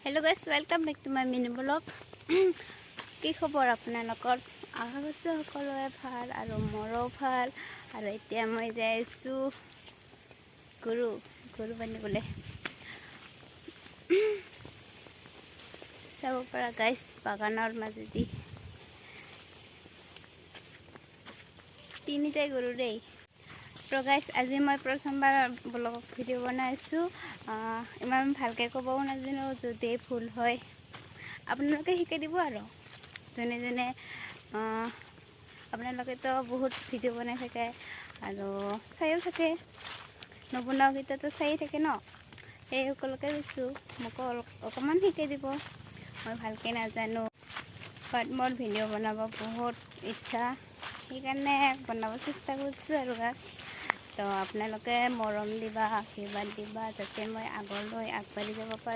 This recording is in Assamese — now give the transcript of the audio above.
hello guys welcome back to my mini blog কি খবৰ আপোনালোকৰ আশা কৰিছোঁ সকলোৱে ভাল আৰু মোৰো ভাল আৰু এতিয়া মই যাই আছোঁ গৰু বান্ধিবলৈ চাব পৰা গাইস বাগানৰ মাজেদি তিনিটাই গৰু দেই তো গাইস আজি মই প্ৰথমবাৰ ব্লগ ভিডিঅ' বনাইছোঁ ইমান ভালকৈ ক'বও নাজানো যদি ভুল হয় আপোনালোকে শিকাই দিব আৰু জনে জনে আপোনালোকেতো বহুত ভিডিঅ' বনাই থাকে আৰু চাইও থাকে নবনাওকেইটাতো চাই থাকে ন এই সকলোকে কৈছোঁ মোকো অকণমান শিকাই দিব মই ভালকৈ নাজানো বাট মোৰ ভিডিঅ' বনাব বহুত ইচ্ছা সেইকাৰণে বনাব চেষ্টা কৰিছোঁ আৰু গাছ তো আপোনালোকে মৰম দিবা আশীৰ্বাদ দিবা যাতে মই আগলৈ আগবাঢ়ি যাব পাৰোঁ